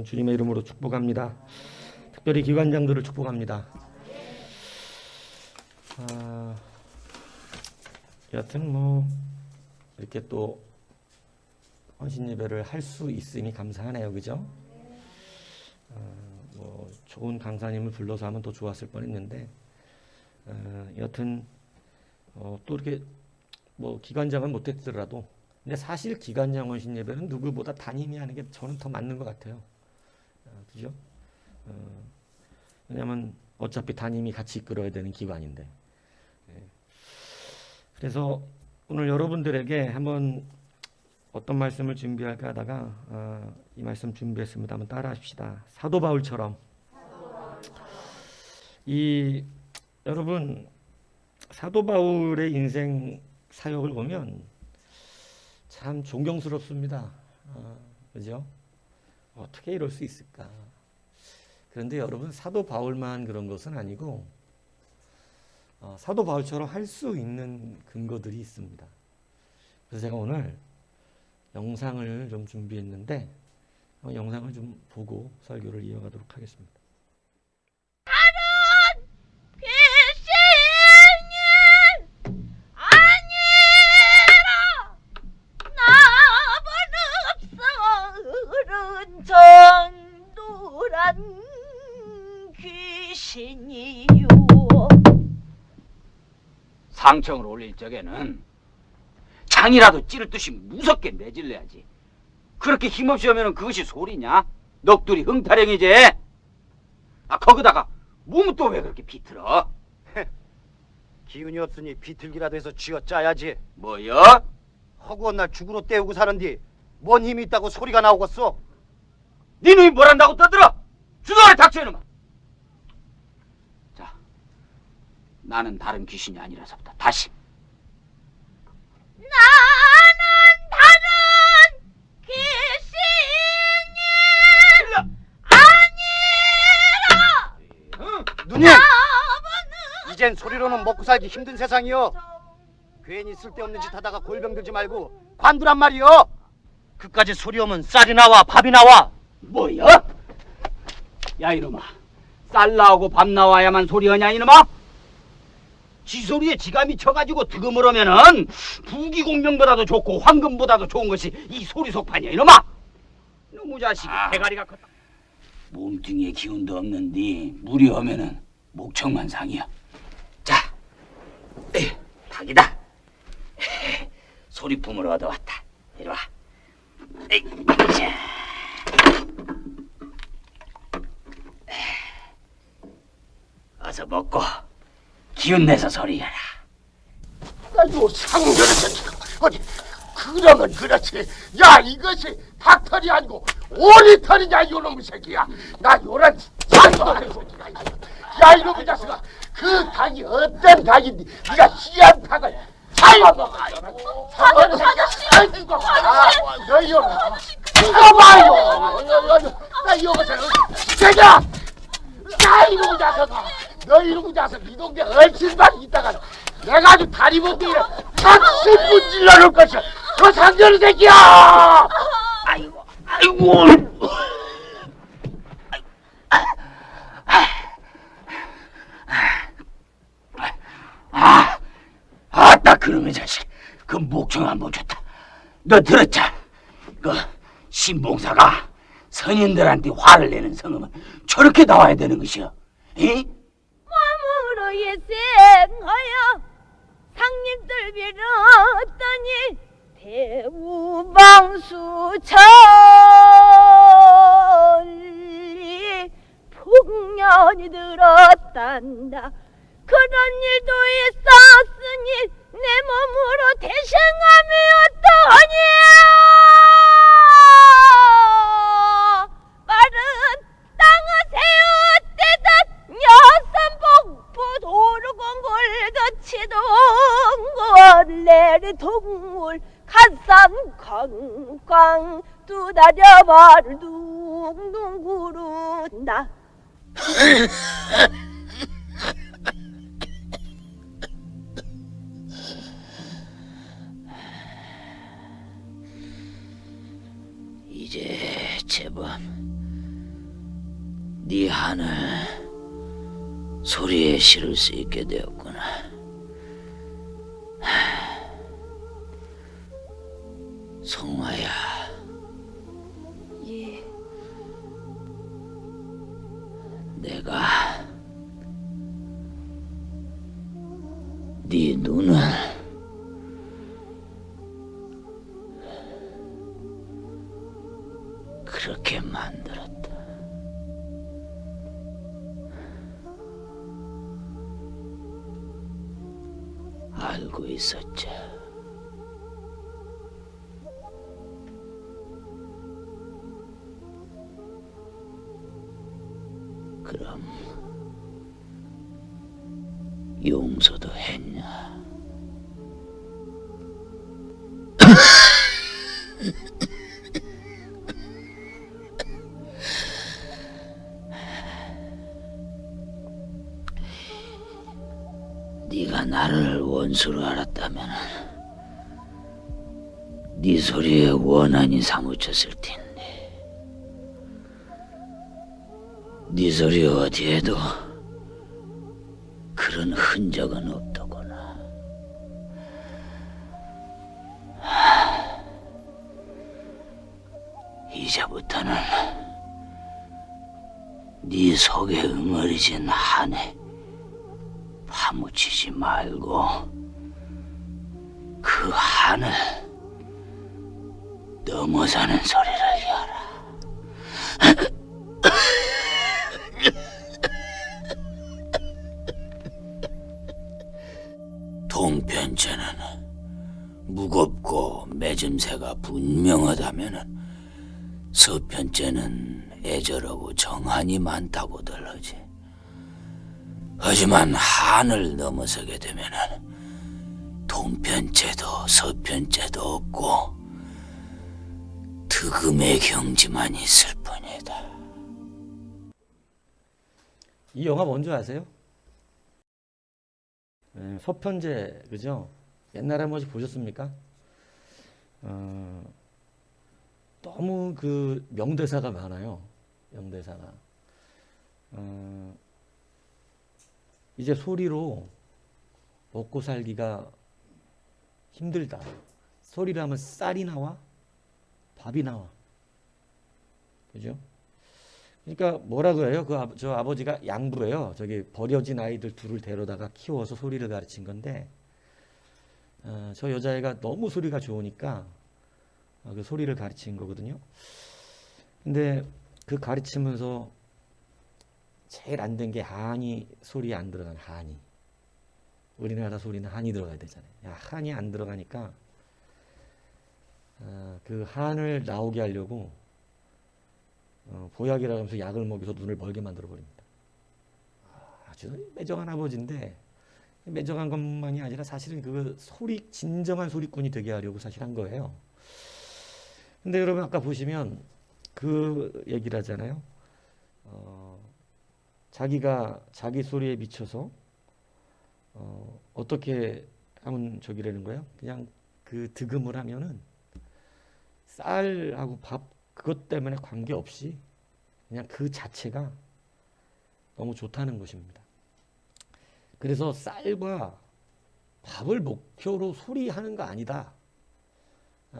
여러분 주님의 이름으로 축복합니다. 특별히 기관장들을 축복합니다. 여하튼 뭐 이렇게 또 헌신 예배를 할 수 있으니 감사하네요, 그죠? 뭐 좋은 강사님을 불러서 하면 더 좋았을 뻔했는데 여하튼 또 이렇게 뭐 기관장은 못했더라도 근데 사실 기관장 헌신 예배는 누구보다 담임이 하는 게 저는 더 맞는 것 같아요. 그죠? 왜냐하면 어차피 담임이 같이 이끌어야 되는 기관인데. 그래서 오늘 여러분들에게 한번 어떤 말씀을 준비할까 하다가 이 말씀 준비했습니다. 한번 따라하십시다. 사도 바울처럼. 여러분 사도 바울의 인생 사역을 보면 참 존경스럽습니다. 그죠? 어떻게 이럴 수 있을까? 그런데 여러분 사도 바울만 그런 것은 아니고 사도 바울처럼 할 수 있는 근거들이 있습니다. 그래서 제가 오늘 영상을 좀 준비했는데 영상을 좀 보고 설교를 이어가도록 하겠습니다. 다른 귀신이 아니라 나만 없어른 전도란 귀신이요. 상청을 올릴 적에는 창이라도 찌를 듯이 무섭게 내질러야지. 그렇게 힘없이 하면 그것이 소리냐? 넋두리 흥타령이지. 거기다가 몸은 또 왜 그렇게 비틀어? 기운이 없으니 비틀기라도 해서 쥐어짜야지. 뭐여? 허구한 날 죽으로 때우고 사는디 뭔 힘이 있다고 소리가 나오겠어? 네 놈이 뭘 한다고 떠들어? 주도하래 닥쳐 이놈아. 자, 나는 다른 귀신이 아니라서부터 다시. 나는 다른 귀신이 아니라 누님! 이젠 소리로는 먹고 살기 힘든 세상이요. 괜히 쓸데없는 짓 하다가 골병 들지 말고 관두란 말이요. 그까지 소리 오면 쌀이 나와 밥이 나와. 뭐여? 야 이놈아, 쌀 나오고 밥 나와야만 소리하냐 이놈아? 지 소리에 지가 미쳐가지고 득음을 하면은 부귀공명보다도 좋고 황금보다도 좋은 것이 이 소리 속판이야 이놈아. 너무 자식이 대가리가 컸다. 몸뚱이에 기운도 없는데 무리하면은 목청만 상이야. 자, 닭이다. 소리품을 얻어왔다. 이리 와. 자. 어서 먹고 기운 내서 소리해라. 아이고 상렬에서 어디 그러면 그렇지. 야 이것이 닭털이 아니고 오리털이냐 요놈의 새끼야. 나 요런 장도된 새끼가 있어. 야 이놈의 자식아, 그 닭이 어떤 닭인데 네가 씨한 닭을 잡아먹어. 아저씨! 아이고 너 이놈 잡아요. 나 이거서 새끼야. 야 이놈의 자식아, 너 이놈의 자식 이 동네 얼씬만 있다가 내가 아주 다리 못 되게 탁시 문질러 놓을 것이야. 그 상렬의 새끼야. 아이고, 아이고. 아따 그놈의 자식, 그 목청 한번 줬다. 너 들었자? 그 신봉사가 선인들한테 화를 내는 성음은 저렇게 나와야 되는 것이여. 에? 몸으로 예생하여 상님들 빌었더니 대우방수천리 풍년이 들었단다. 그런 일도 있었으니 내 몸으로 대생함이 어떠하냐. 마른 땅을 세웠대던 여선복부 도루공굴 거치던 걸레리 동물 갓산 쾅쾅 두다려 발을 둥둥 구른다. 이제 제법 네 한을 소리에 실을 수 있게 되었구나. 성화야, 예. 내가 네 눈을 그렇게 만들었다. 알고 있었지. 그럼 용서도 했냐? 네가 나를 원수로 알았다면 네 소리에 원한이 사무쳤을 텐데. 네 소리 어디에도 그런 흔적은 없더구나. 이제부터는 네 속에 응어리진 한에 파묻히지 말고 그 한을 넘어서는 소리를 해라. 동편체는 무겁고 맺음새가 분명하다면은 서편체는 애절하고 정한이 많다고들 하지. 하지만 한을 넘어서게 되면은 동편체도 서편체도 없고 득음의 경지만 있을 뿐이다. 이 영화 뭔지 아세요? 네, 서편제, 그죠? 옛날에 한 번씩 보셨습니까? 너무 그 명대사가 많아요. 명대사가. 이제 소리로 먹고 살기가 힘들다. 소리를 하면 쌀이 나와, 밥이 나와. 그죠? 그러니까 뭐라고 해요? 저 아버지가 양부예요. 저기 버려진 아이들 둘을 데려다가 키워서 소리를 가르친 건데, 저 여자애가 너무 소리가 좋으니까 그 소리를 가르친 거거든요. 근데 그 가르치면서 제일 안 된 게 한이, 소리에 안 들어간 한이. 우리나라 소리는 한이 들어가야 되잖아요. 야, 한이 안 들어가니까 그 한을 나오게 하려고 보약이라고 하면서 약을 먹여서 눈을 멀게 만들어 버립니다. 아주 매정한 아버지인데, 매정한 것만이 아니라 사실은 그 진정한 소리꾼이 되게 하려고 사실 한 거예요. 근데 여러분 아까 보시면 그 얘기를 하잖아요. 자기가 자기 소리에 미쳐서 어떻게 하면 저기라는 거예요? 그냥 그 득음을 하면은 쌀하고 밥 그것 때문에 관계없이 그냥 그 자체가 너무 좋다는 것입니다. 그래서 쌀과 밥을 목표로 소리하는 거 아니다.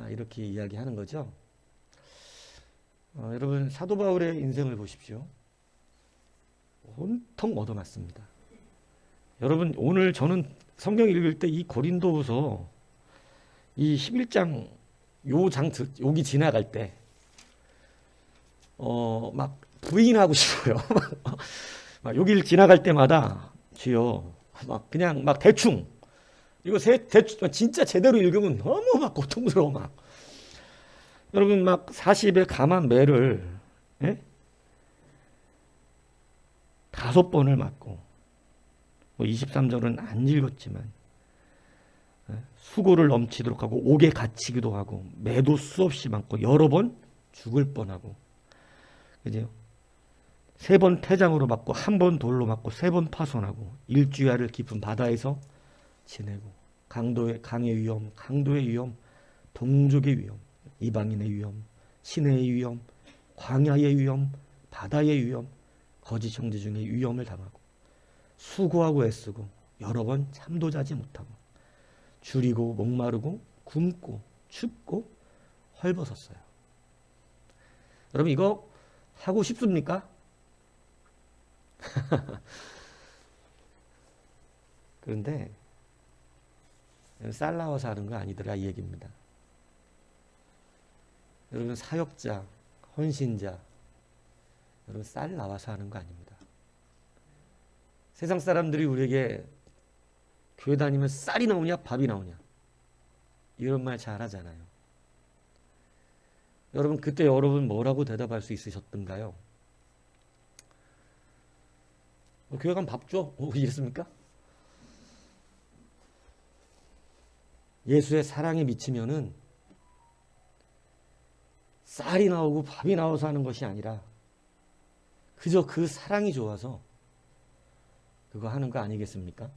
이렇게 이야기하는 거죠. 여러분 사도 바울의 인생을 보십시오. 온통 얻어맞습니다. 여러분 오늘 저는 성경 읽을 때 이 고린도후서 이 11장 여기 지나갈 때 막 부인하고 싶어요. 막 여기를 지나갈 때마다 주여 그냥 막 대충 이거 대충 진짜 제대로 읽으면 너무 막 고통스러워 막. 여러분 막 40에 감한 매를 5번을 맞고 23절은 안 읽었지만 수고를 넘치도록 하고 옥에 갇히기도 하고 매도 수없이 많고 여러 번 죽을 뻔하고, 그죠? 3번 태장으로 맞고 1번 돌로 맞고 3번 파손하고 일주야를 깊은 바다에서 지내고 강의 위험, 강도의 위험, 동족의 위험, 이방인의 위험, 시내의 위험, 광야의 위험, 바다의 위험, 거짓 형제 중에 위험을 당하고 수고하고 애쓰고 여러 번 잠도 자지 못하고 줄이고 목마르고 굶고 춥고 헐벗었어요. 여러분 이거 하고 싶습니까? 그런데 쌀 나와서 하는 거 아니더라 이 얘기입니다. 여러분 사역자, 헌신자, 여러분 쌀 나와서 하는 거 아닙니다. 세상 사람들이 우리에게 교회 다니면 쌀이 나오냐 밥이 나오냐 이런 말 잘 하잖아요. 여러분 그때 여러분 뭐라고 대답할 수 있으셨던가요? 교회 가면 밥 줘? 이랬습니까? 예수의 사랑에 미치면은 쌀이 나오고 밥이 나와서 하는 것이 아니라 그저 그 사랑이 좋아서 그거 하는 거 아니겠습니까?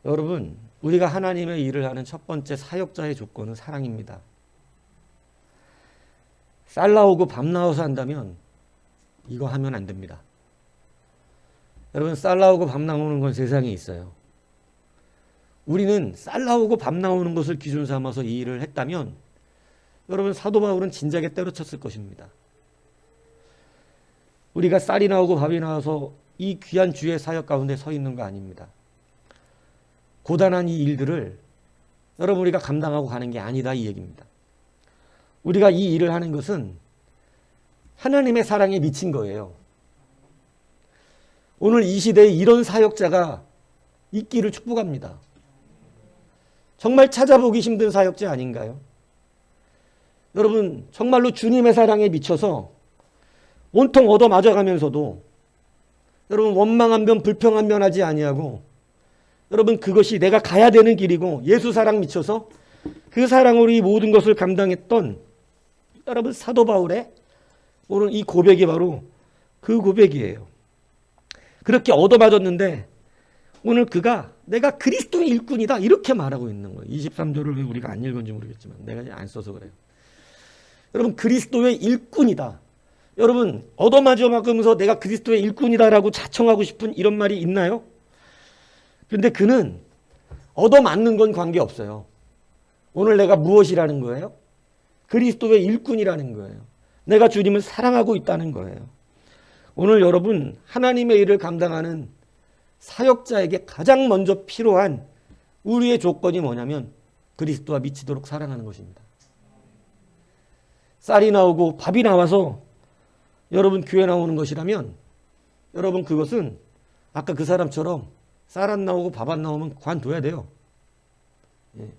여러분 우리가 하나님의 일을 하는 첫 번째 사역자의 조건은 사랑입니다. 쌀 나오고 밥 나와서 한다면 이거 하면 안 됩니다. 여러분 쌀 나오고 밥 나오는 건 세상에 있어요. 우리는 쌀 나오고 밥 나오는 것을 기준 삼아서 이 일을 했다면 여러분 사도 바울은 진작에 때려쳤을 것입니다. 우리가 쌀이 나오고 밥이 나와서 이 귀한 주의 사역 가운데 서 있는 거 아닙니다. 고단한 이 일들을 여러분 우리가 감당하고 가는 게 아니다 이 얘기입니다. 우리가 이 일을 하는 것은 하나님의 사랑에 미친 거예요. 오늘 이 시대에 이런 사역자가 있기를 축복합니다. 정말 찾아보기 힘든 사역자 아닌가요? 여러분 정말로 주님의 사랑에 미쳐서 온통 얻어맞아가면서도 여러분 원망한 면 불평한 면 하지 아니하고 여러분 그것이 내가 가야 되는 길이고 예수 사랑 미쳐서 그 사랑으로 이 모든 것을 감당했던 여러분 사도 바울의 오늘 이 고백이 바로 그 고백이에요. 그렇게 얻어맞았는데 오늘 그가 내가 그리스도의 일꾼이다 이렇게 말하고 있는 거예요. 23절을 왜 우리가 안 읽은지 모르겠지만 내가 안 써서 그래요. 여러분 그리스도의 일꾼이다. 여러분 얻어맞으면서 내가 그리스도의 일꾼이다라고 자청하고 싶은 이런 말이 있나요? 그런데 그는 얻어맞는 건 관계없어요. 오늘 내가 무엇이라는 거예요? 그리스도의 일꾼이라는 거예요. 내가 주님을 사랑하고 있다는 거예요. 오늘 여러분 하나님의 일을 감당하는 사역자에게 가장 먼저 필요한 우리의 조건이 뭐냐면 그리스도와 미치도록 사랑하는 것입니다. 쌀이 나오고 밥이 나와서 여러분 교회 나오는 것이라면 여러분 그것은 아까 그 사람처럼 쌀 안 나오고 밥 안 나오면 관둬야 돼요. 예.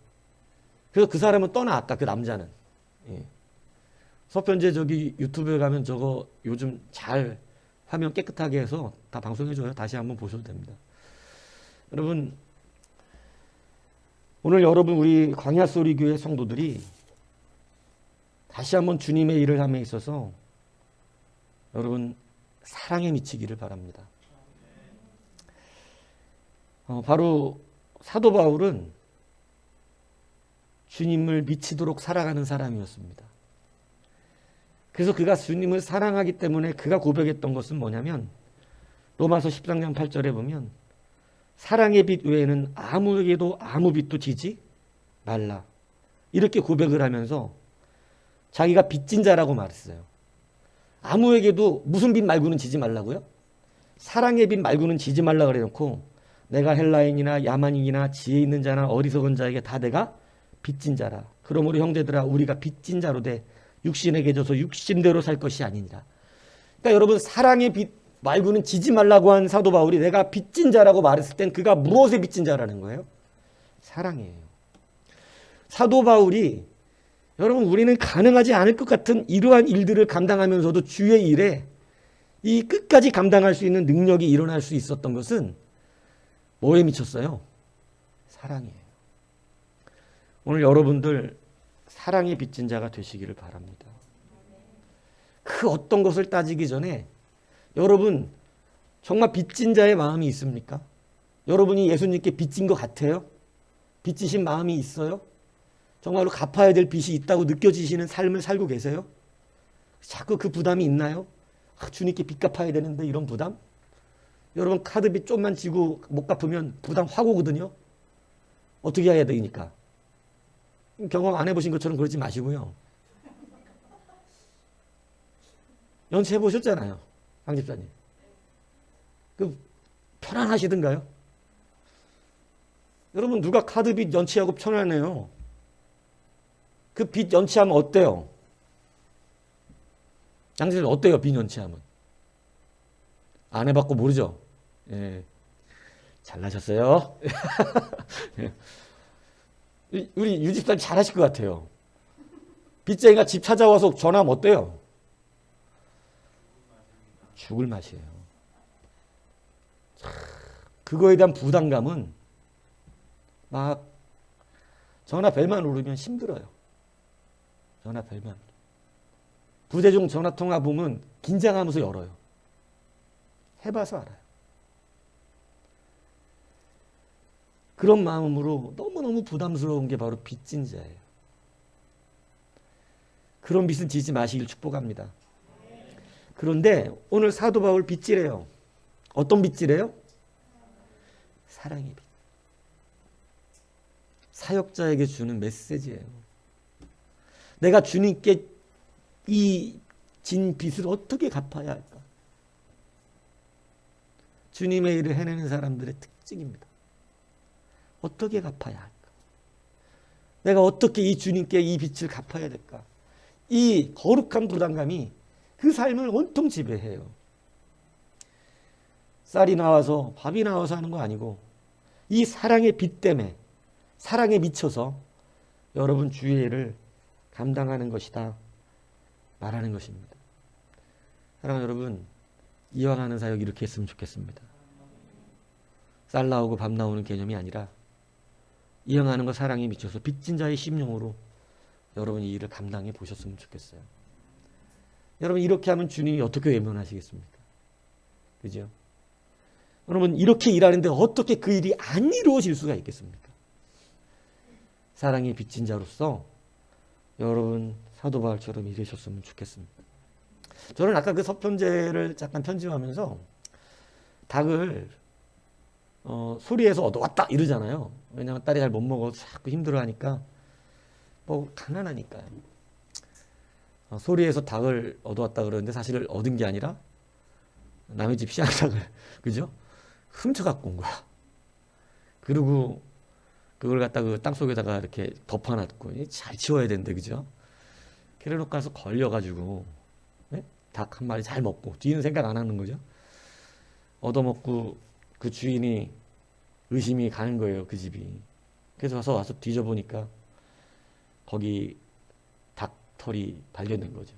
그래서 그 사람은 떠나 아까 그 남자는. 예. 서편제 저기 유튜브에 가면 저거 요즘 잘 화면 깨끗하게 해서 다 방송해줘요. 다시 한번 보셔도 됩니다. 여러분 오늘 여러분 우리 광야소리교회 성도들이 다시 한번 주님의 일을 함에 있어서 여러분 사랑에 미치기를 바랍니다. 바로 사도 바울은 주님을 미치도록 사랑하는 사람이었습니다. 그래서 그가 주님을 사랑하기 때문에 그가 고백했던 것은 뭐냐면 로마서 13장 8절에 보면 사랑의 빛 외에는 아무에게도 아무 빛도 지지 말라 이렇게 고백을 하면서 자기가 빚진 자라고 말했어요. 아무에게도 무슨 빛 말고는 지지 말라고요? 사랑의 빛 말고는 지지 말라 그래놓고 내가 헬라인이나 야만인이나 지혜 있는 자나 어리석은 자에게 다 내가 빚진 자라. 그러므로 형제들아 우리가 빚진 자로 돼 육신에게 져서 육신대로 살 것이 아니니라. 그러니까 여러분 사랑의 빛 말고는 지지 말라고 한 사도 바울이 내가 빚진 자라고 말했을 땐 그가 무엇에 빚진 자라는 거예요? 사랑이에요. 사도 바울이 여러분 우리는 가능하지 않을 것 같은 이러한 일들을 감당하면서도 주의 일에 이 끝까지 감당할 수 있는 능력이 일어날 수 있었던 것은 뭐에 미쳤어요? 사랑이에요. 오늘 여러분들 사랑에 빚진 자가 되시기를 바랍니다. 그 어떤 것을 따지기 전에 여러분 정말 빚진 자의 마음이 있습니까? 여러분이 예수님께 빚진 것 같아요? 빚지신 마음이 있어요? 정말로 갚아야 될 빚이 있다고 느껴지시는 삶을 살고 계세요? 자꾸 그 부담이 있나요? 주님께 빚 갚아야 되는데 이런 부담? 여러분 카드빚 좀만 지고 못 갚으면 부담 확 오거든요. 어떻게 해야 되니까? 경험 안 해보신 것처럼 그러지 마시고요. 연체해 보셨잖아요, 강 집사님. 그 편안하시던가요? 여러분 누가 카드빚 연체하고 편안해요? 그 빚 연체하면 어때요? 양재님 어때요? 빚 연체하면? 안 해봤고 모르죠? 예. 잘나셨어요? 예. 우리 유집사님 잘하실 것 같아요. 빚쟁이가 집 찾아와서 전화하면 어때요? 죽을 맛이에요. 그거에 대한 부담감은 막 전화 벨만 누르면 힘들어요. 전화 벨만. 부재중 전화 통화 보면 긴장하면서 열어요. 해봐서 알아요. 그런 마음으로 너무너무 부담스러운 게 바로 빚진 자예요. 그런 빚은 지지 마시길 축복합니다. 그런데 오늘 사도 바울 빚지래요. 어떤 빚지래요? 사랑의 빚. 사역자에게 주는 메시지예요. 내가 주님께 이 진 빚을 어떻게 갚아야 할까? 주님의 일을 해내는 사람들의 특징입니다. 어떻게 갚아야 할까? 내가 어떻게 이 주님께 이 빚을 갚아야 될까? 이 거룩한 부담감이 그 삶을 온통 지배해요. 쌀이 나와서 밥이 나와서 하는 거 아니고 이 사랑의 빚 때문에 사랑에 미쳐서 여러분 주의 일을 감당하는 것이다 말하는 것입니다. 사랑하는 여러분, 이왕하는 사역 이렇게 했으면 좋겠습니다. 쌀 나오고 밥 나오는 개념이 아니라 이왕하는 거 사랑에 미쳐서 빚진 자의 심령으로 여러분 이 일을 감당해 보셨으면 좋겠어요. 여러분 이렇게 하면 주님이 어떻게 외면하시겠습니까? 그죠? 여러분 이렇게 일하는데 어떻게 그 일이 안 이루어질 수가 있겠습니까? 사랑의 빚진 자로서 여러분 사도 바울처럼 일하셨으면 좋겠습니다. 저는 아까 그 서편제를 잠깐 편집하면서 닭을 소리에서 얻어왔다 이러잖아요. 왜냐하면 딸이 잘 못 먹어서 자꾸 힘들어하니까 뭐 가난하니까요. 소리에서 닭을 얻어왔다 그러는데 사실 얻은 게 아니라 남의 집 씨앗닭을 그죠? 훔쳐갖고 온 거야. 그리고 그걸 갖다 그 땅속에다가 이렇게 덮어놨고 잘 치워야 되는데 그죠? 그래놓고 가서 걸려가지고 네? 닭 한 마리 잘 먹고 뒤는 생각 안 하는 거죠. 얻어먹고 그 주인이 의심이 가는 거예요. 그 집이. 그래서 와서 뒤져보니까 거기 닭털이 발견된 거죠.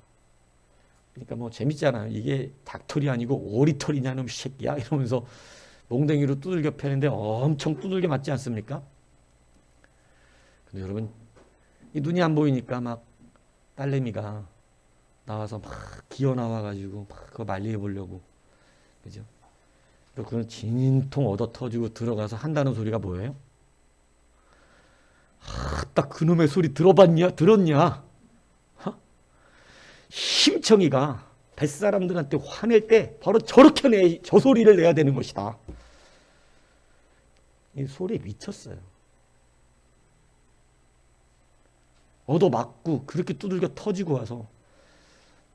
그러니까 뭐 재밌잖아요. 이게 닭털이 아니고 오리털이냐 놈 새끼야 이러면서 몽댕이로 두들겨 패는데 엄청 두들겨 맞지 않습니까? 근데 여러분 이 눈이 안 보이니까 막 딸내미가 나와서 막 기어 나와가지고 막 그거 말리해 보려고 그죠? 그리고 그건 진통 얻어 터지고 들어가서 한다는 소리가 뭐예요? 딱 그놈의 소리 들어봤냐? 들었냐? 심청이가 뱃사람들한테 화낼 때 바로 저렇게 저 소리를 내야 되는 것이다. 이 소리에 미쳤어요. 얻어맞고 그렇게 두들겨 터지고 와서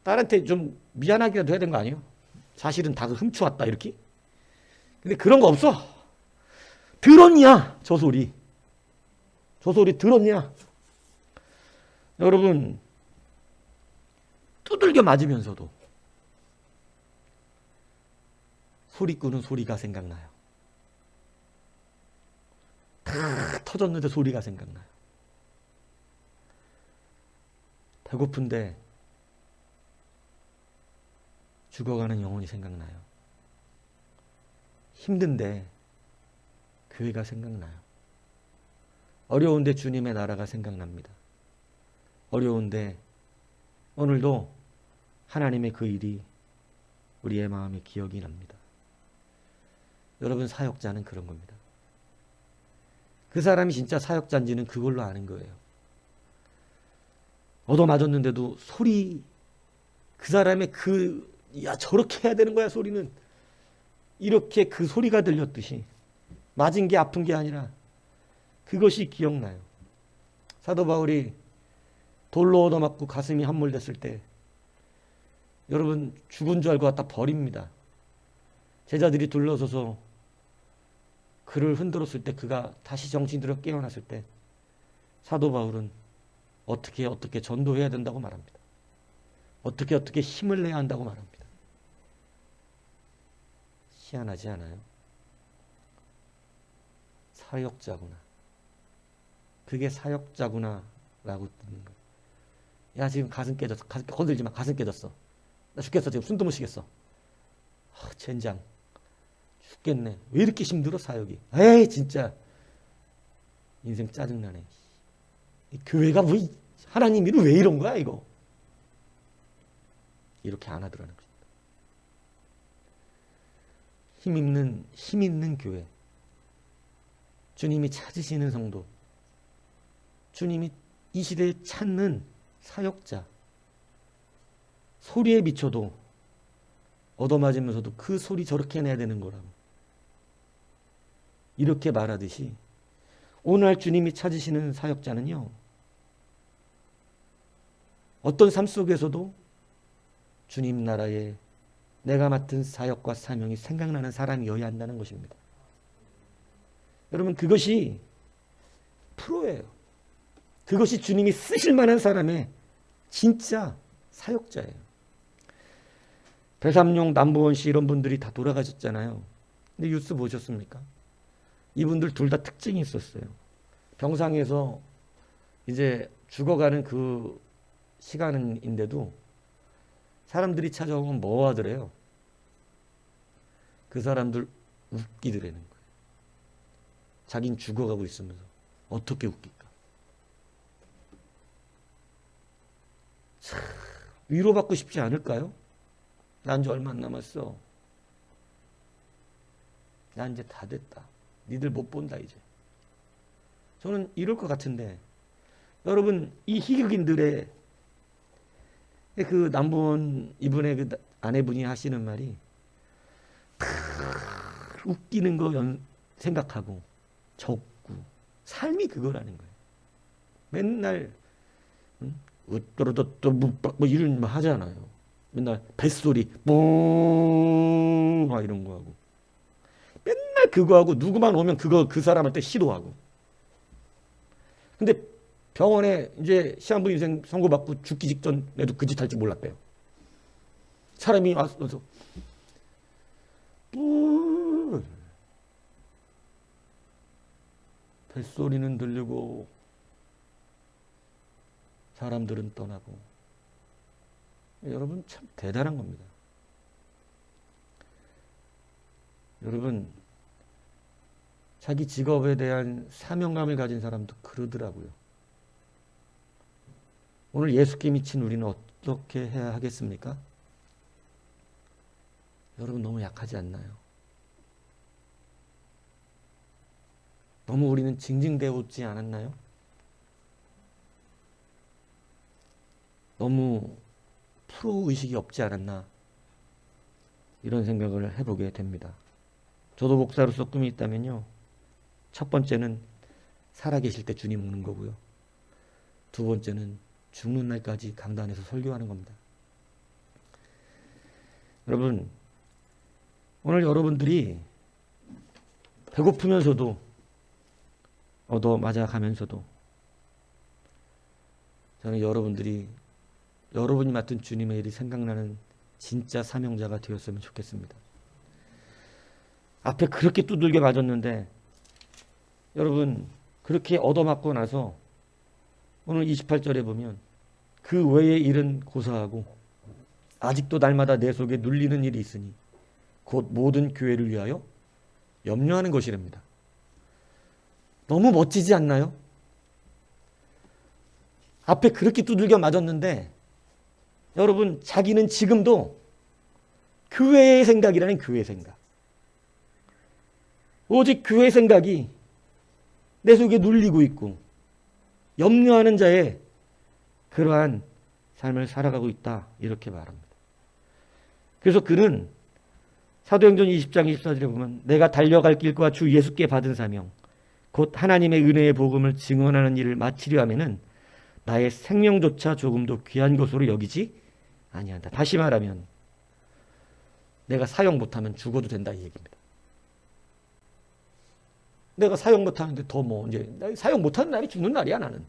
딸한테 좀 미안하기라도 해야 되는 거 아니에요? 사실은 닭을 훔쳐왔다 이렇게? 근데 그런 거 없어. 들었냐? 저 소리. 저 소리 들었냐? 여러분 두들겨 맞으면서도 소리꾸는 소리가 생각나요. 다 터졌는데 소리가 생각나요. 배고픈데 죽어가는 영혼이 생각나요. 힘든데 교회가 생각나요. 어려운데 주님의 나라가 생각납니다. 어려운데 오늘도 하나님의 그 일이 우리의 마음에 기억이 납니다. 여러분 사역자는 그런 겁니다. 그 사람이 진짜 사역자인지는 그걸로 아는 거예요. 얻어맞았는데도 소리, 그 사람의 그 야, 저렇게 해야 되는 거야, 소리는. 이렇게 그 소리가 들렸듯이 맞은 게 아픈 게 아니라 그것이 기억나요. 사도 바울이 돌로 얻어맞고 가슴이 함몰됐을 때 여러분 죽은 줄 알고 갖다 버립니다. 제자들이 둘러서서 그를 흔들었을 때, 그가 다시 정신 들어 깨어났을 때 사도 바울은 어떻게 전도해야 된다고 말합니다. 어떻게 힘을 내야 한다고 말합니다. 희한하지 않아요? 사역자구나. 그게 사역자구나 라고 듣는 거예요. 야, 지금 가슴 깨졌어. 건들지 마. 가슴 깨졌어. 나 죽겠어. 지금 숨도 못 쉬겠어. 젠장. 죽겠네. 왜 이렇게 힘들어 사역이. 에이 진짜. 인생 짜증나네. 이 교회가 뭐 하나님 일을 왜 이런 거야 이거. 이렇게 안 하더라는 것입니다. 힘 있는 교회. 주님이 찾으시는 성도. 주님이 이 시대에 찾는 사역자. 소리에 미쳐도 얻어맞으면서도 그 소리 저렇게 내야 되는 거라고. 이렇게 말하듯이 오늘 주님이 찾으시는 사역자는요, 어떤 삶 속에서도 주님 나라에 내가 맡은 사역과 사명이 생각나는 사람이어야 한다는 것입니다. 여러분, 그것이 프로예요. 그것이 주님이 쓰실 만한 사람의 진짜 사역자예요. 배삼룡, 남보원 씨 이런 분들이 다 돌아가셨잖아요. 근데 뉴스 보셨습니까? 이분들 둘 다 특징이 있었어요. 병상에서 이제 죽어가는 그 시간인데도 사람들이 찾아오면 뭐 하더래요? 그 사람들 웃기더라는 거예요. 자긴 죽어가고 있으면서 어떻게 웃길까? 참, 위로받고 싶지 않을까요? 나 이제 얼마 안 남았어. 나 이제 다 됐다. 니들 못 본다 이제. 저는 이럴 것 같은데, 여러분 이 희극인들의 그 남보원 이분의 그 아내분이 하시는 말이 웃기는 거 생각하고 적고 삶이 그거라는 거예요. 맨날 으떠러떠떠 뭐 이런 거 하잖아요. 맨날 뱃소리 뭐 이런 거 하고 맨날 그거 하고 누구만 오면 그 사람한테 시도하고. 근데 병원에 이제 시한부 인생 선고받고 죽기 직전에도 그 짓 할 줄 몰랐대요. 사람이 와서 뱃소리는 들리고 사람들은 떠나고. 여러분 참 대단한 겁니다. 여러분 자기 직업에 대한 사명감을 가진 사람도 그러더라고요. 오늘 예수께 미친 우리는 어떻게 해야 하겠습니까? 여러분 너무 약하지 않나요? 너무 우리는 징징대어 있지 않았나요? 너무 프로의식이 없지 않았나, 이런 생각을 해보게 됩니다. 저도 목사로서 꿈이 있다면요, 첫 번째는 살아계실 때 주님 오는 거고요, 두 번째는 죽는 날까지 강단에서 설교하는 겁니다. 여러분, 오늘 여러분들이 배고프면서도 얻어맞아가면서도 저는 여러분이 맡은 주님의 일이 생각나는 진짜 사명자가 되었으면 좋겠습니다. 앞에 그렇게 두들겨 맞았는데 여러분 그렇게 얻어맞고 나서 오늘 28절에 보면 그 외의 일은 고사하고 아직도 날마다 내 속에 눌리는 일이 있으니 곧 모든 교회를 위하여 염려하는 것이랍니다. 너무 멋지지 않나요? 앞에 그렇게 두들겨 맞았는데 여러분 자기는 지금도 교회의 생각이라는 교회의 생각, 오직 교회의 생각이 내 속에 눌리고 있고 염려하는 자의 그러한 삶을 살아가고 있다, 이렇게 말합니다. 그래서 그는 사도행전 20장 24절에 보면 내가 달려갈 길과 주 예수께 받은 사명 곧 하나님의 은혜의 복음을 증언하는 일을 마치려 하면은 나의 생명조차 조금도 귀한 것으로 여기지 아니한다. 다시 말하면 내가 사역 못하면 죽어도 된다 이 얘기입니다. 내가 사역 못하는데 더 뭐 이제 사역 못하는 날이 죽는 날이야 나는.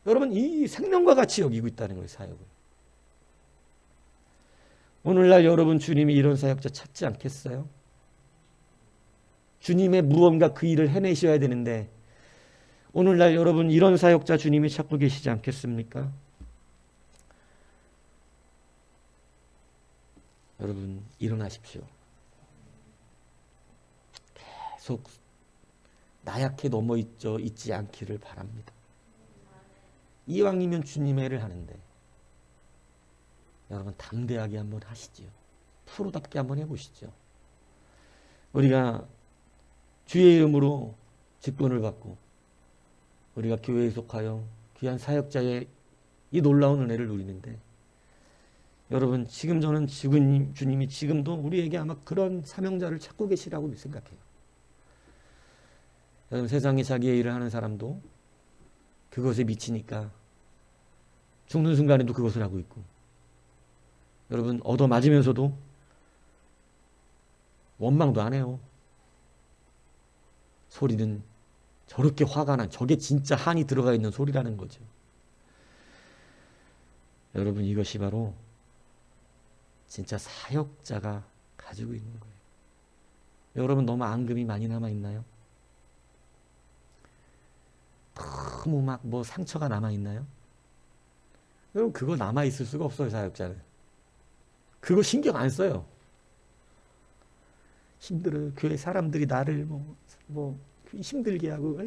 여러분 이 생명과 같이 여기고 있다는 거예요 사역을. 오늘날 여러분 주님이 이런 사역자 찾지 않겠어요? 주님의 무언가 그 일을 해내셔야 되는데 오늘날 여러분 이런 사역자 주님이 찾고 계시지 않겠습니까? 여러분 일어나십시오. 계속 나약해 넘어 있지 않기를 바랍니다. 이왕이면 주님의 일을 하는데 여러분 담대하게 한번 하시죠. 프로답게 한번 해보시죠. 우리가 주의 이름으로 직분을 받고 우리가 교회에 속하여 귀한 사역자의 이 놀라운 은혜를 누리는데 여러분 지금 저는 주님이 지금도 우리에게 아마 그런 사명자를 찾고 계시라고 생각해요. 여러분 세상에 자기의 일을 하는 사람도 그것에 미치니까 죽는 순간에도 그것을 하고 있고 여러분 얻어맞으면서도 원망도 안 해요. 소리는 저렇게 화가 난 저게 진짜 한이 들어가 있는 소리라는 거죠. 여러분 이것이 바로 진짜 사역자가 가지고 있는 거예요. 여러분 너무 앙금이 많이 남아있나요? 너무 막 뭐 상처가 남아있나요? 여러분 그거 남아있을 수가 없어요 사역자는. 그거 신경 안 써요. 힘들어요. 교회 사람들이 나를 뭐 힘들게 하고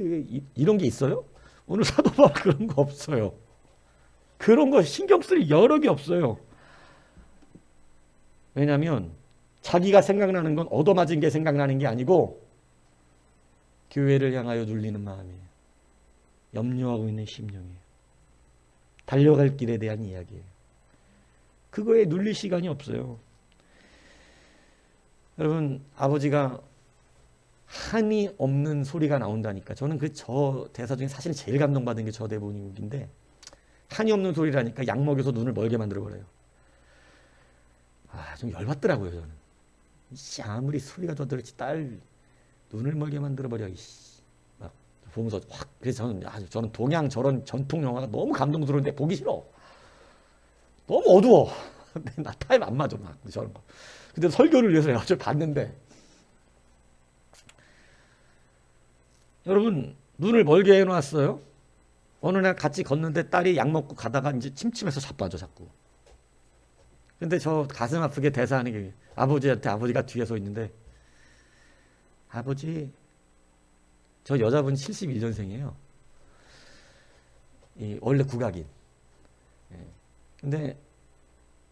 이런 게 있어요? 오늘 사도 바울 그런 거 없어요. 그런 거 신경 쓸 여력이 없어요. 왜냐하면 자기가 생각나는 건 얻어맞은 게 생각나는 게 아니고 교회를 향하여 눌리는 마음이에요. 염려하고 있는 심령이에요. 달려갈 길에 대한 이야기예요. 그거에 눌릴 시간이 없어요. 여러분 아버지가 한이 없는 소리가 나온다니까. 저는 저 대사 중에 사실 제일 감동받은 게 저 대본인데 한이 없는 소리라니까 약 먹여서 눈을 멀게 만들어버려요. 좀 열받더라고요 저는. 아무리 소리가 더 들었지 딸 눈을 멀게 만들어버려. 막 보면서 확. 그래서 저는 동양 저런 전통 영화가 너무 감동스러운데 보기 싫어. 너무 어두워. 나 타임 안 맞아 막 저런 거. 근데 설교를 위해서 어제 봤는데 여러분 눈을 멀게 해놨어요. 어느 날 같이 걷는데 딸이 약 먹고 가다가 이제 침침해서 자빠져 자꾸. 근데 저 가슴 아프게 대사하는 게 아버지한테 아버지가 뒤에 서 있는데 아버지 저 여자분 71년생이에요. 원래 국악인. 근데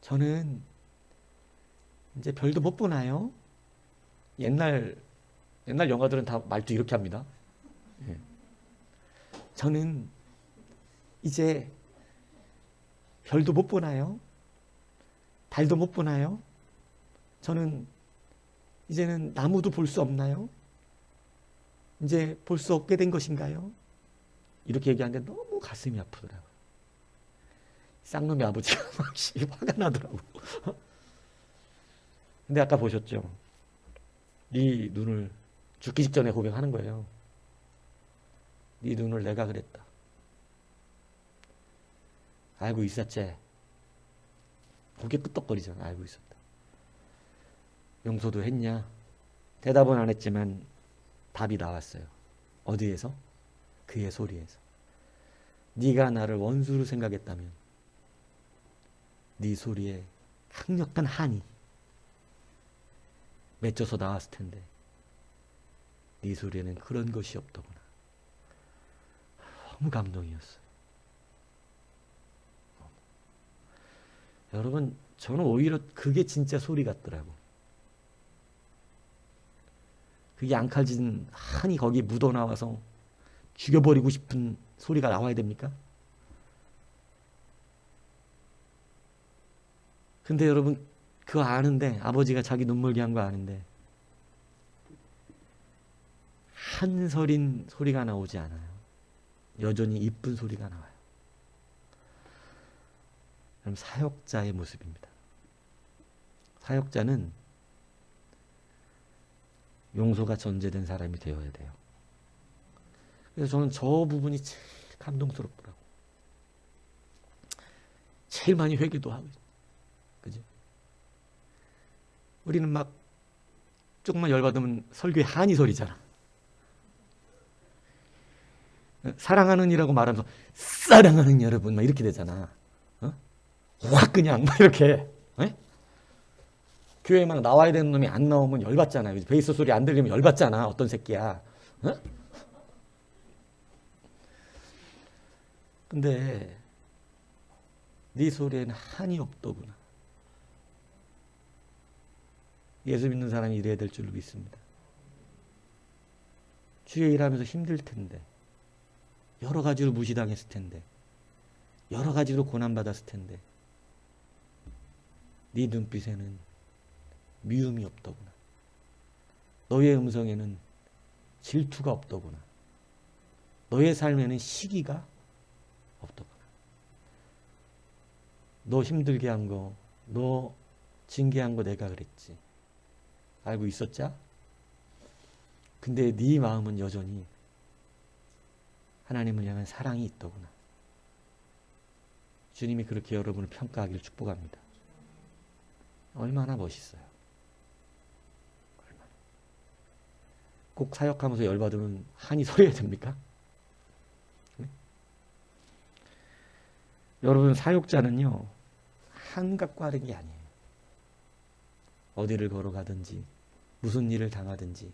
저는 이제 별도 못 보나요? 옛날 영화들은 다 말투 이렇게 합니다. 저는 이제 별도 못 보나요? 달도 못 보나요? 저는 이제는 나무도 볼 수 없나요? 이제 볼 수 없게 된 것인가요? 이렇게 얘기하는데 너무 가슴이 아프더라고요. 쌍놈의 아버지가 막 화가 나더라고요. 근데 아까 보셨죠? 네 눈을 죽기 직전에 고백하는 거예요. 네 눈을 내가 그랬다. 알고 있었지? 고개 끄덕거리잖아. 알고 있었다. 용서도 했냐? 대답은 안 했지만 답이 나왔어요. 어디에서? 그의 소리에서. 네가 나를 원수로 생각했다면 네 소리에 강력한 한이 맺혀서 나왔을 텐데 네 소리에는 그런 것이 없더구나. 너무 감동이었어요. 여러분 저는 오히려 그게 진짜 소리 같더라고. 그게 앙칼진 한이 거기 묻어나와서 죽여버리고 싶은 소리가 나와야 됩니까? 근데 여러분 그거 아는데, 아버지가 자기 눈물게 한 거 아는데 한서린 소리가 나오지 않아요. 여전히 이쁜 소리가 나와요. 그럼 사역자의 모습입니다. 사역자는 용서가 전제된 사람이 되어야 돼요. 그래서 저는 저 부분이 제일 감동스럽더라고. 제일 많이 회개도 하고, 그죠? 우리는 막 조금만 열받으면 설교에 한이 소리잖아. 사랑하는 이라고 말하면서 사랑하는 여러분 막 이렇게 되잖아. 확 그냥 막 이렇게. 교회에 막 나와야 되는 놈이 안 나오면 열받잖아요. 베이스 소리 안 들리면 열받잖아. 어떤 새끼야. 근데 네 소리에는 한이 없더구나. 예수 믿는 사람이 이래야 될 줄로 믿습니다. 주의 일하면서 힘들 텐데, 여러 가지로 무시당했을 텐데, 여러 가지로 고난받았을 텐데, 네 눈빛에는 미움이 없더구나. 너의 음성에는 질투가 없더구나. 너의 삶에는 시기가 없더구나. 너 힘들게 한 거, 너 징계한 거 내가 그랬지. 알고 있었자? 근데 네 마음은 여전히 하나님을 향한 사랑이 있더구나. 주님이 그렇게 여러분을 평가하기를 축복합니다. 얼마나 멋있어요. 얼마나. 꼭 사역하면서 열받으면 한이 소리해야 됩니까? 네? 여러분, 사역자는요, 한갑과 다른 게 아니에요. 어디를 걸어가든지 무슨 일을 당하든지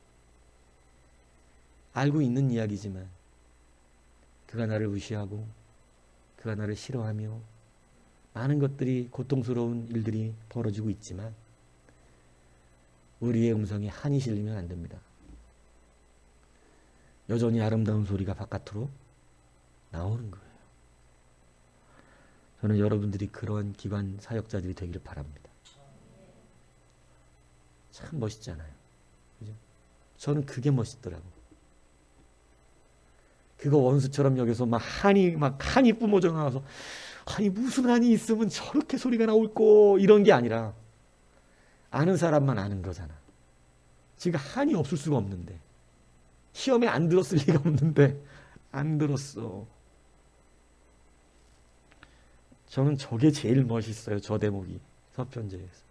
알고 있는 이야기지만 그가 나를 무시하고 그가 나를 싫어하며 많은 것들이, 고통스러운 일들이 벌어지고 있지만 우리의 음성에 한이 실리면 안 됩니다. 여전히 아름다운 소리가 바깥으로 나오는 거예요. 저는 여러분들이 그러한 기관 사역자들이 되기를 바랍니다. 참 멋있잖아요. 그죠? 저는 그게 멋있더라고. 그거 원수처럼 여기서 막 한이 뿜어져 나와서, 아니 무슨 한이 있으면 저렇게 소리가 나올꼬, 이런 게 아니라 아는 사람만 아는 거잖아. 지금 한이 없을 수가 없는데, 시험에 안 들었을 리가 없는데 안 들었어. 저는 저게 제일 멋있어요. 저 대목이 서편제에서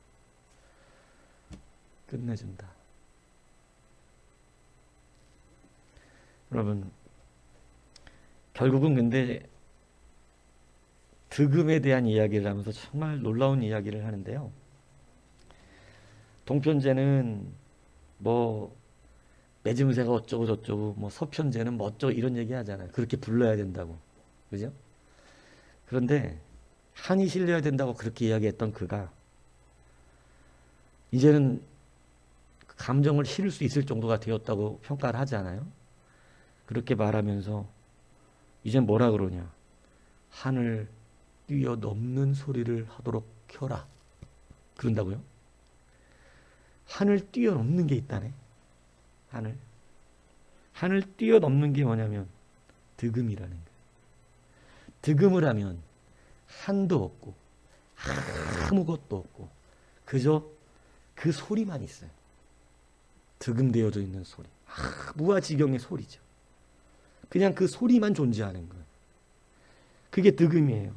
끝내준다. 여러분, 결국은 근데 득음에 대한 이야기를 하면서 정말 놀라운 이야기를 하는데요. 동편제는 뭐 매짐새가 어쩌고 저쩌고, 뭐 서편제는 뭐 어쩌고 이런 얘기 하잖아요. 그렇게 불러야 된다고. 그죠? 그런데 한이 실려야 된다고 그렇게 이야기했던 그가 이제는 감정을 실을 수 있을 정도가 되었다고 평가를 하잖아요. 그렇게 말하면서 이제 뭐라 그러냐. 하늘 뛰어넘는 소리를 하도록 켜라. 그런다고요? 하늘 뛰어넘는 게 있다네. 하늘 뛰어넘는 게 뭐냐면 득음이라는 거예요. 득음을 하면 한도 없고 아무것도 없고 그저 그 소리만 있어요. 득음되어져 있는 소리. 무아지경의 소리죠. 그냥 그 소리만 존재하는 거예요. 그게 득음이에요.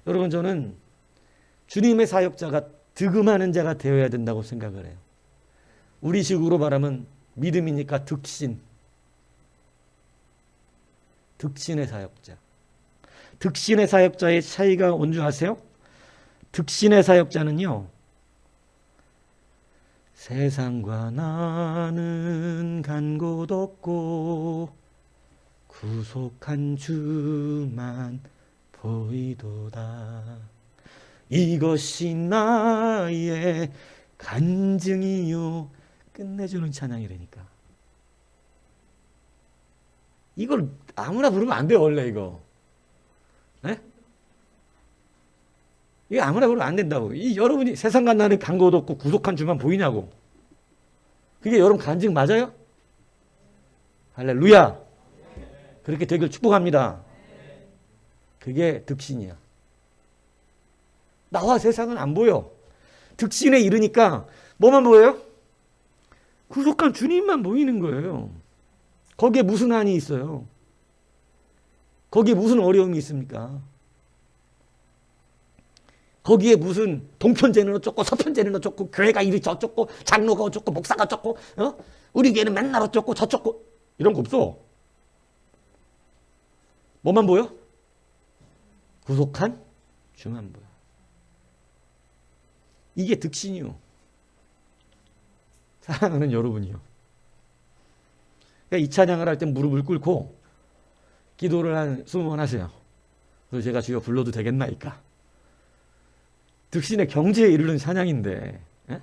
여러분, 저는 주님의 사역자가 득음하는 자가 되어야 된다고 생각을 해요. 우리식으로 말하면 믿음이니까 득신. 득신의 사역자. 득신의 사역자의 차이가 뭔 줄 아세요? 득신의 사역자는요, 세상과 나는 간 곳 없고 구속한 주만 보이도다. 이것이 나의 간증이요. 끝내주는 찬양이라니까. 이걸 아무나 부르면 안 돼요, 원래 이거. 네? 이게 아무나 그러면 안 된다고. 이 여러분이 세상 간다는 간고도 없고 구속한 주만 보이냐고. 그게 여러분 간증 맞아요? 할렐루야. 그렇게 되길 축복합니다. 그게 득신이야. 나와 세상은 안 보여. 득신에 이르니까 뭐만 보여요? 구속한 주님만 보이는 거예요. 거기에 무슨 한이 있어요? 거기에 무슨 어려움이 있습니까? 거기에 무슨 동편제는 어쩌고 서편제는 어쩌고 교회가 이리 저쩌고 장로가 어쩌고 목사가 어쩌고 우리 교회는 맨날 어쩌고 저쩌고 이런 거 없어. 뭐만 보여? 구속한 주만 보여. 이게 득신이요. 사랑하는 여러분이요. 그러니까 이 찬양을 할 때 무릎을 꿇고 기도를 한 20번 하세요. 그래서 제가 주여 불러도 되겠나이까. 득신의 경지에 이르는 찬양인데, 예?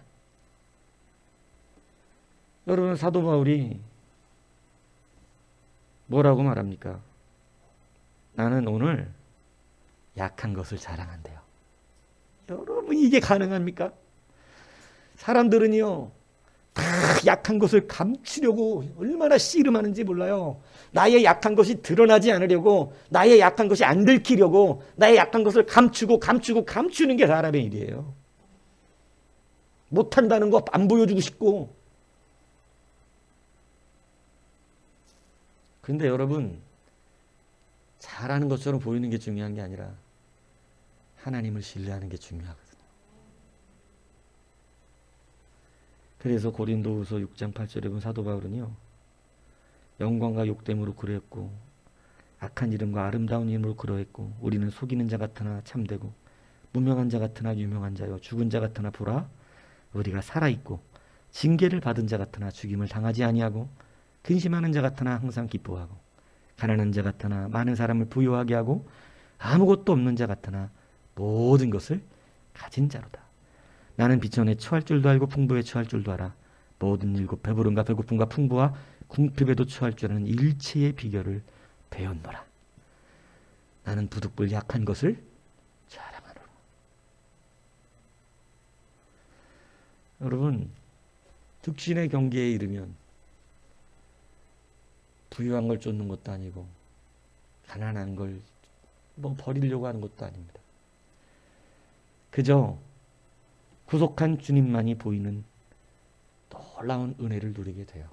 여러분 사도 바울이 뭐라고 말합니까? 나는 오늘 약한 것을 자랑한대요. 여러분 이게 가능합니까? 사람들은요 다 약한 것을 감추려고 얼마나 씨름하는지 몰라요. 나의 약한 것이 드러나지 않으려고, 나의 약한 것이 안 들키려고 나의 약한 것을 감추는 게 사람의 일이에요. 못한다는 거 안 보여주고 싶고. 근데 여러분 잘하는 것처럼 보이는 게 중요한 게 아니라 하나님을 신뢰하는 게 중요하거든요. 그래서 고린도후서 6장 8절에 보면 사도 바울은요, 영광과 욕됨으로 그러했고 악한 이름과 아름다운 이름으로 그러했고 우리는 속이는 자 같으나 참되고 무명한 자 같으나 유명한 자요 죽은 자 같으나 보라 우리가 살아있고 징계를 받은 자 같으나 죽임을 당하지 아니하고 근심하는 자 같으나 항상 기뻐하고 가난한 자 같으나 많은 사람을 부유하게 하고 아무것도 없는 자 같으나 모든 것을 가진 자로다. 나는 비천에 처할 줄도 알고 풍부에 처할 줄도 알아. 모든 일곱 배부름과 배고픔과 풍부와 궁핍에도 처할 줄 아는 일체의 비결을 배웠노라. 나는 부득불 약한 것을 자랑하노라. 여러분 득신의 경계에 이르면 부유한 걸 쫓는 것도 아니고 가난한 걸 뭐 버리려고 하는 것도 아닙니다. 그저 구속한 주님만이 보이는 놀라운 은혜를 누리게 돼요.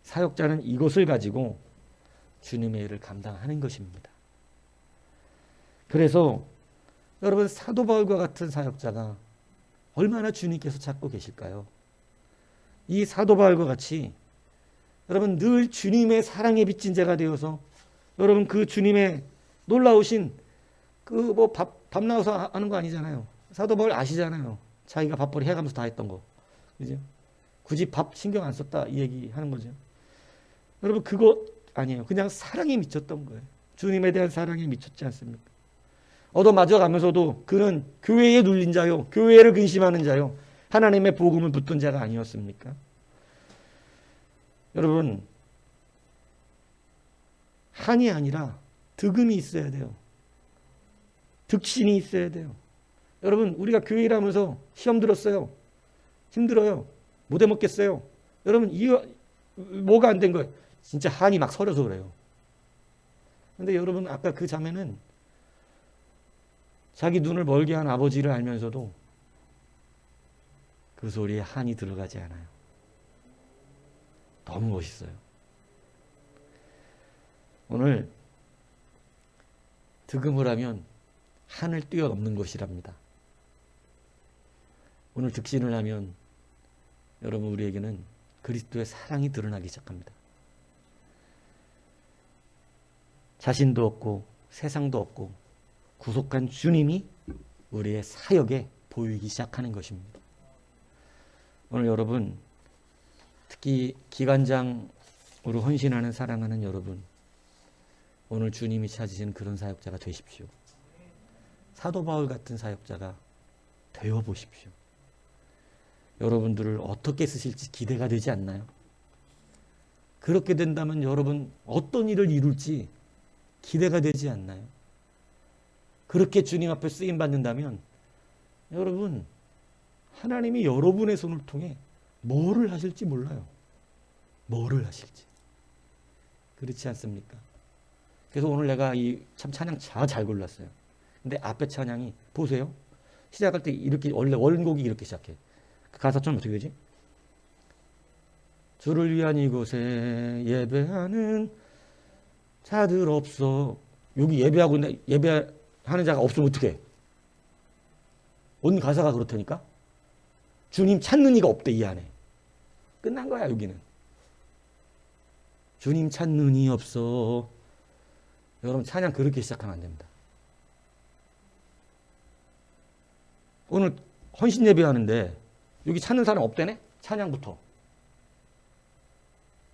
사역자는 이것을 가지고 주님의 일을 감당하는 것입니다. 그래서 여러분 사도 바울과 같은 사역자가 얼마나 주님께서 찾고 계실까요? 이 사도 바울과 같이 여러분 늘 주님의 사랑에 빚진 자가 되어서 여러분 그 주님의 놀라우신 그 뭐 밥 나와서 하는 거 아니잖아요. 사도 바울 아시잖아요. 자기가 밥벌이 해가면서 다 했던 거. 그죠? 굳이 밥 신경 안 썼다 이 얘기 하는 거죠. 여러분 그거 아니에요. 그냥 사랑에 미쳤던 거예요. 주님에 대한 사랑에 미쳤지 않습니까? 얻어맞아 가면서도 그는 교회에 눌린 자요. 교회를 근심하는 자요. 하나님의 복음을 붙든 자가 아니었습니까? 여러분 한이 아니라 득음이 있어야 돼요. 득신이 있어야 돼요. 여러분 우리가 교회 일하면서 시험 들었어요. 힘들어요. 못 해먹겠어요. 여러분 이거 뭐가 안 된 거예요? 진짜 한이 막 서려서 그래요. 근데 여러분 아까 그 자매는 자기 눈을 멀게 한 아버지를 알면서도 그 소리에 한이 들어가지 않아요. 너무 멋있어요. 오늘 득음을 하면 한을 뛰어넘는 것이랍니다. 오늘 득신을 하면 여러분 우리에게는 그리스도의 사랑이 드러나기 시작합니다. 자신도 없고 세상도 없고 구속한 주님이 우리의 사역에 보이기 시작하는 것입니다. 오늘 여러분 특히 기관장으로 헌신하는 사랑하는 여러분 오늘 주님이 찾으신 그런 사역자가 되십시오. 사도 바울 같은 사역자가 되어 보십시오. 여러분들을 어떻게 쓰실지 기대가 되지 않나요? 그렇게 된다면 여러분 어떤 일을 이룰지 기대가 되지 않나요? 그렇게 주님 앞에 쓰임 받는다면 여러분 하나님이 여러분의 손을 통해 뭐를 하실지 몰라요. 뭐를 하실지. 그렇지 않습니까? 그래서 오늘 내가 이 참 찬양 잘 골랐어요. 근데 앞에 찬양이 보세요. 시작할 때 이렇게 원래 원곡이 이렇게 시작해. 그 가사 좀 어떻게 되지? 주를 위한 이곳에 예배하는 자들 없어. 여기 예배하고 예배하는 자가 없으면 어떡해? 온 가사가 그렇다니까? 주님 찾는 이가 없대 이 안에. 끝난 거야 여기는. 주님 찾는 이 없어. 여러분 찬양 그렇게 시작하면 안 됩니다. 오늘 헌신 예배하는데 여기 찾는 사람 없대네? 찬양부터.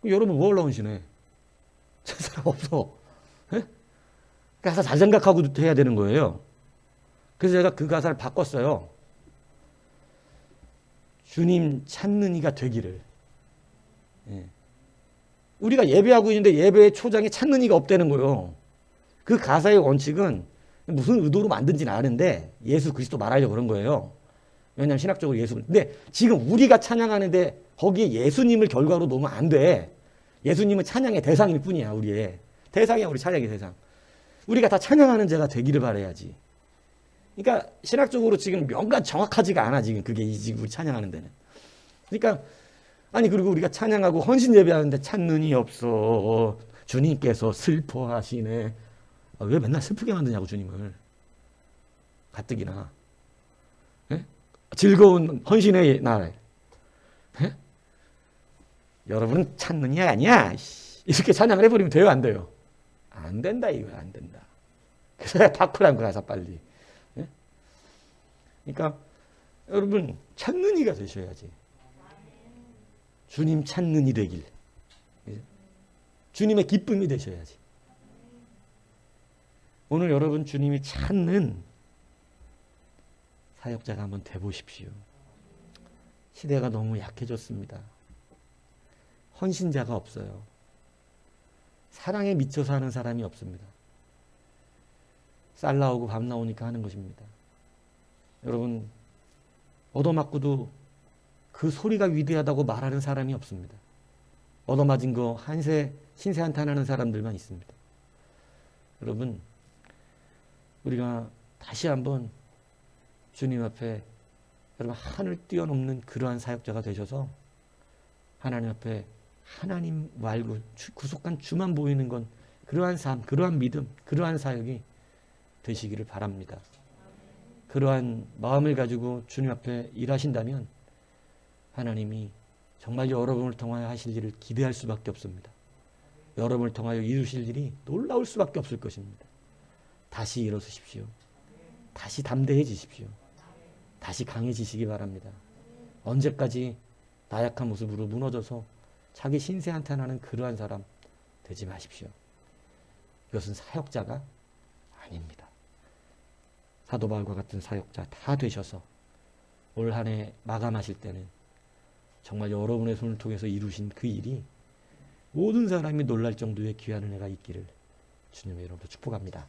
여러분 뭐 올라 헌신해? 찾는 사람 없어. 예? 가사 잘 생각하고 해야 되는 거예요. 그래서 제가 그 가사를 바꿨어요. 주님 찾는 이가 되기를. 예. 우리가 예배하고 있는데 예배의 초장에 찾는 이가 없다는 거예요. 그 가사의 원칙은 무슨 의도로 만든지는 아는데 예수 그리스도 말하려고 그런 거예요. 왜냐하면 신학적으로 예수. 근데 지금 우리가 찬양하는데 거기에 예수님을 결과로 놓으면 안 돼. 예수님은 찬양의 대상일 뿐이야. 우리의 대상이야. 우리 찬양의 대상. 우리가 다 찬양하는 자가 되기를 바라야지. 그러니까 신학적으로 지금 명가 정확하지가 않아. 지금 그게 지금 우리 찬양하는 데는. 그러니까 아니 그리고 우리가 찬양하고 헌신 예배하는데 찾는 이 없어. 주님께서 슬퍼하시네. 왜 맨날 슬프게 만드냐고 주님을. 가뜩이나. 예? 즐거운 헌신의 날. 예? 여러분은 찾는 이 아니야. 이렇게 찬양을 해버리면 돼요 안 돼요? 안 된다 이거야. 안 된다. 그래서 바꾸란 거 가사 빨리. 예? 그러니까 여러분 찾는 이가 되셔야지. 주님 찾는 이 되길. 주님의 기쁨이 되셔야지. 오늘 여러분 주님이 찾는 사역자가 한번 돼보십시오. 시대가 너무 약해졌습니다. 헌신자가 없어요. 사랑에 미쳐 사는 사람이 없습니다. 쌀 나오고 밥 나오니까 하는 것입니다. 여러분 얻어맞고도 그 소리가 위대하다고 말하는 사람이 없습니다. 얻어맞은 거 한세 신세 한탄하는 사람들만 있습니다. 여러분 우리가 다시 한번 주님 앞에 여러분 하늘 뛰어넘는 그러한 사역자가 되셔서 하나님 앞에 하나님 말고 구속한 주만 보이는 건 그러한 삶, 그러한 믿음, 그러한 사역이 되시기를 바랍니다. 그러한 마음을 가지고 주님 앞에 일하신다면 하나님이 정말 여러분을 통하여 하실 일을 기대할 수밖에 없습니다. 여러분을 통하여 이루실 일이 놀라울 수밖에 없을 것입니다. 다시 일어서십시오. 다시 담대해지십시오. 다시 강해지시기 바랍니다. 언제까지 나약한 모습으로 무너져서 자기 신세 한탄하는 그러한 사람 되지 마십시오. 이것은 사역자가 아닙니다. 사도 바울과 같은 사역자 다 되셔서 올 한 해 마감하실 때는 정말 여러분의 손을 통해서 이루신 그 일이 모든 사람이 놀랄 정도의 귀한 은혜가 있기를 주님의 이름으로 축복합니다.